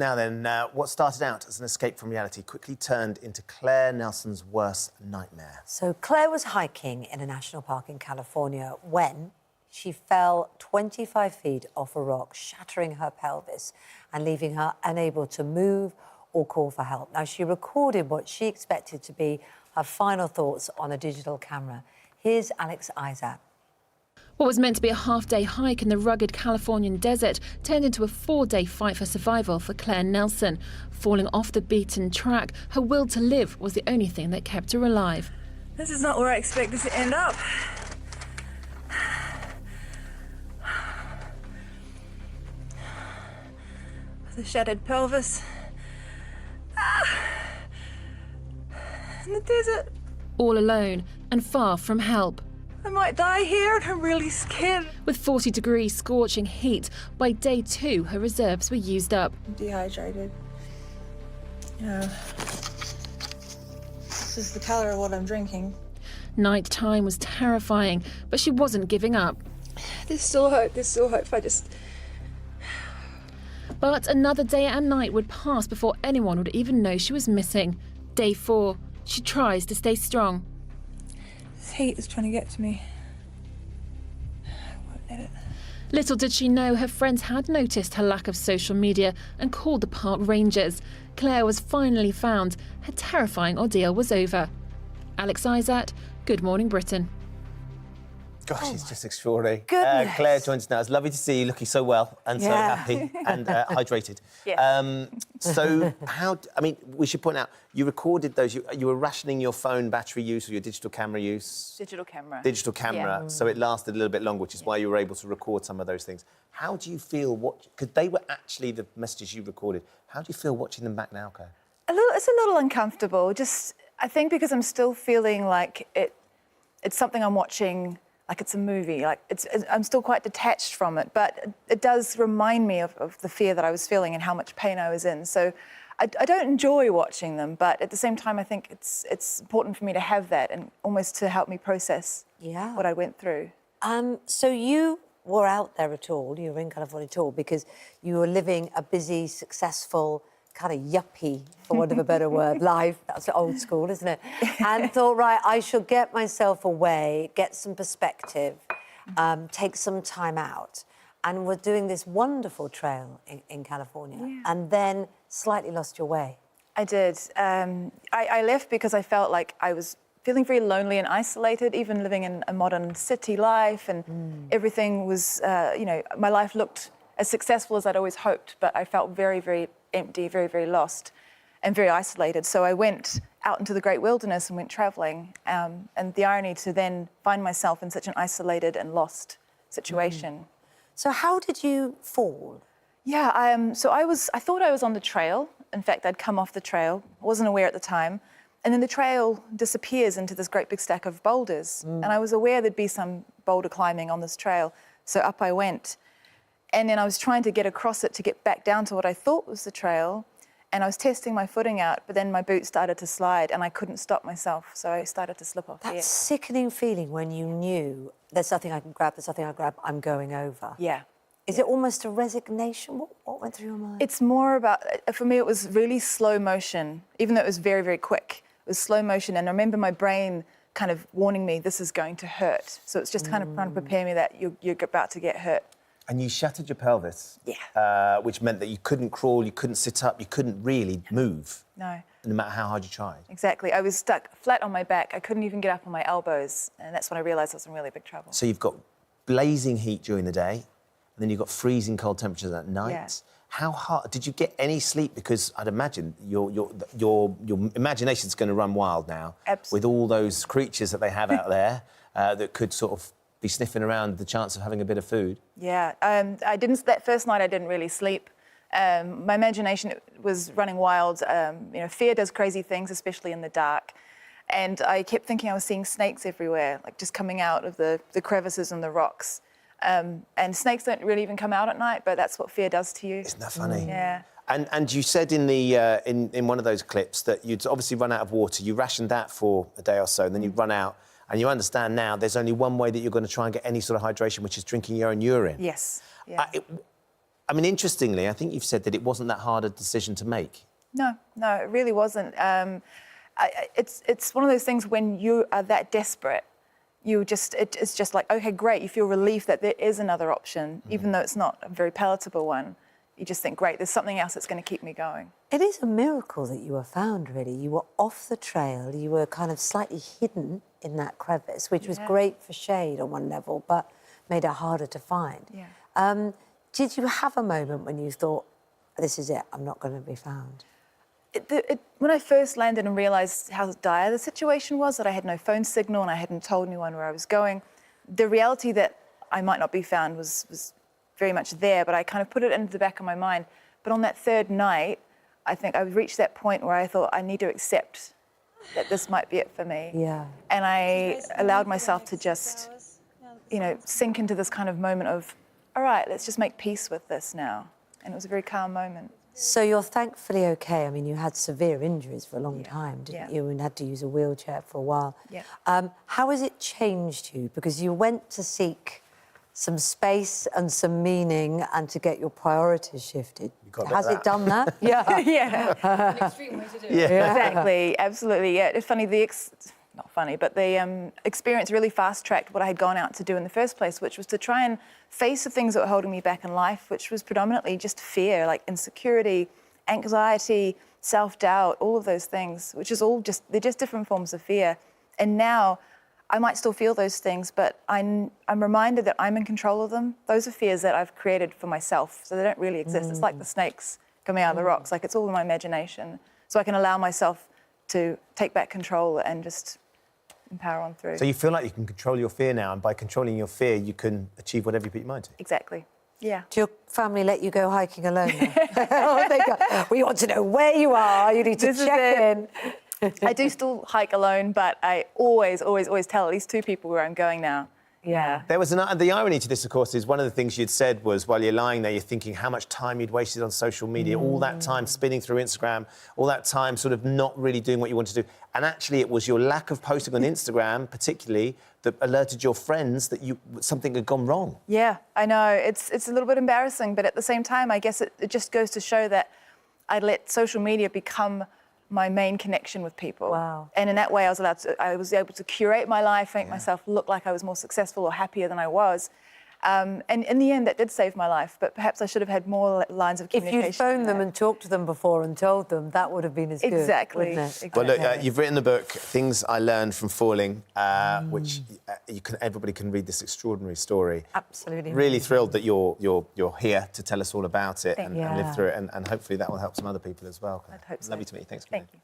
Now then, what started out as an escape from reality quickly turned into Claire Nelson's worst nightmare. So Claire was hiking in a national park in California when she fell 25 feet off a rock, shattering her pelvis and leaving her unable to move or call for help. Now, she recorded what she expected to be her final thoughts on a digital camera. Here's Alex Isaac. What was meant to be a half-day hike in the rugged Californian desert turned into a 4-day fight for survival for Claire Nelson. Falling off the beaten track, her will to live was the only thing that kept her alive. This is not where I expected to end up. With a shattered pelvis. In the desert. All alone and far from help. I might die here and I'm really scared. With 40-degree scorching heat, by day 2 her reserves were used up. I'm dehydrated. This is the colour of what I'm drinking. Night time was terrifying, but she wasn't giving up. There's still hope if I just... But another day and night would pass before anyone would even know she was missing. Day 4, she tries to stay strong. This heat is trying to get to me. I won't let it. Little did she know her friends had noticed her lack of social media and called the park rangers. Claire was finally found. Her terrifying ordeal was over. Alex Isaac, Good Morning Britain. Gosh, it's just extraordinary. Goodness. Claire joins us now. It's lovely to see you looking so well and so happy and hydrated. Yeah. So I mean, we should point out, you recorded those, you were rationing your phone battery use or your digital camera use. Digital camera. Digital camera, so it lasted a little bit longer, which is why you were able to record some of those things. How do you feel, because they were actually the messages you recorded, how do you feel watching them back now, Claire? It's a little uncomfortable, I think because I'm still feeling like it's something I'm watching, like it's a movie, I'm still quite detached from it, but it does remind me of the fear that I was feeling and how much pain I was in. So I don't enjoy watching them, but at the same time, I think it's important for me to have that and almost to help me process what I went through. So you were out there at all, you were in California at all, because you were living a busy, successful, kind of yuppie, for want of a better word, life. That's old school, isn't it? And thought, right, I shall get myself away, get some perspective, take some time out. And we're doing this wonderful trail in California, and then slightly lost your way. I did. I left because I felt like I was feeling very lonely and isolated, even living in a modern city life, and everything was, my life looked as successful as I'd always hoped, but I felt very, very empty, very, very lost and very isolated. So I went out into the great wilderness and went travelling. And the irony to then find myself in such an isolated and lost situation. So how did you fall? Yeah, I thought I was on the trail. In fact, I'd come off the trail. I wasn't aware at the time. And then the trail disappears into this great big stack of boulders. And I was aware there'd be some boulder climbing on this trail. So up I went. And then I was trying to get across it to get back down to what I thought was the trail. And I was testing my footing out, but then my boot started to slide and I couldn't stop myself. So I started to slip off the edge. That sickening feeling when you knew there's nothing I can grab, there's nothing I grab, I'm going over. Yeah. Is it almost a resignation? What went through your mind? It's more about, for me, it was really slow motion, even though it was very, very quick. It was slow motion. And I remember my brain kind of warning me, this is going to hurt. So it's just kind of trying to prepare me that you're about to get hurt. And you shattered your pelvis, which meant that you couldn't crawl, you couldn't sit up, you couldn't really move. No. No matter how hard you tried. Exactly. I was stuck flat on my back. I couldn't even get up on my elbows. And that's when I realised I was in really big trouble. So you've got blazing heat during the day, and then you've got freezing cold temperatures at night. Yeah. How hard, did you get any sleep? Because I'd imagine your imagination's going to run wild now. Absolutely. With all those creatures that they have out there that could sort of be sniffing around the chance of having a bit of food. Yeah, that first night I didn't really sleep. My imagination was running wild. Fear does crazy things, especially in the dark. And I kept thinking I was seeing snakes everywhere, like just coming out of the crevices and the rocks. And snakes don't really even come out at night, but that's what fear does to you. Isn't that funny? Yeah. And you said in the in one of those clips that you'd obviously run out of water. You rationed that for a day or so, and then you'd run out. And you understand now there's only one way that you're going to try and get any sort of hydration, which is drinking your own urine. Yes. Yeah. I mean, interestingly, I think you've said that it wasn't that hard a decision to make. No, it really wasn't. It's one of those things when you are that desperate, it's just like, okay, great. You feel relief that there is another option, even though it's not a very palatable one. You just think, great, there's something else that's going to keep me going. It is a miracle that you were found, really. You were off the trail. You were kind of slightly hidden in that crevice, which was great for shade on one level, but made it harder to find. Yeah. Did you have a moment when you thought, this is it, I'm not going to be found? When I first landed and realised how dire the situation was, that I had no phone signal and I hadn't told anyone where I was going, the reality that I might not be found was very much there, but I kind of put it into the back of my mind. But on that third night, I think I reached that point where I thought I need to accept that this might be it for me. Yeah. And I allowed myself to just, sink into this kind of moment of, all right, let's just make peace with this now. And it was a very calm moment. So you're thankfully okay. I mean, you had severe injuries for a long time, didn't you? And had to use a wheelchair for a while. Yeah. How has it changed you? Because you went to seek some space and some meaning and to get your priorities shifted. Has it done that? Yeah. Yeah. An extreme way to do it. Yeah. Exactly, absolutely. Yeah, it's funny, not funny, but the experience really fast-tracked what I had gone out to do in the first place, which was to try and face the things that were holding me back in life, which was predominantly just fear, like insecurity, anxiety, self-doubt, all of those things, which is they're just different forms of fear. And now I might still feel those things, but I'm reminded that I'm in control of them. Those are fears that I've created for myself, so they don't really exist. It's like the snakes coming out of the rocks, like it's all in my imagination. So I can allow myself to take back control and just empower on through. So you feel like you can control your fear now, and by controlling your fear, you can achieve whatever you put your mind to. Exactly. Yeah. Do your family let you go hiking alone now? Oh, they go, we want to know where you are. You need to check in. I do still hike alone, but I always tell at least 2 people where I'm going now. Yeah. There was the irony to this, of course, is one of the things you'd said was while you're lying there, you're thinking how much time you'd wasted on social media, all that time spinning through Instagram, all that time sort of not really doing what you wanted to do. And actually, it was your lack of posting on Instagram, particularly, that alerted your friends that something had gone wrong. Yeah, I know. It's a little bit embarrassing, but at the same time, I guess it just goes to show that I let social media become my main connection with people. Wow. And in that way, I was able to curate my life, make myself look like I was more successful or happier than I was. And in the end, that did save my life, but perhaps I should have had more lines of communication. If you'd phoned them and talked to them before and told them, that would have been as good, Exactly. wouldn't it? Well, look, you've written the book, Things I Learned from Falling, which everybody can read this extraordinary story. Absolutely. Really thrilled that you're here to tell us all about it and you. live through it, and hopefully that will help some other people as well. I'd hope so. Lovely to meet you. Thanks. Thank you.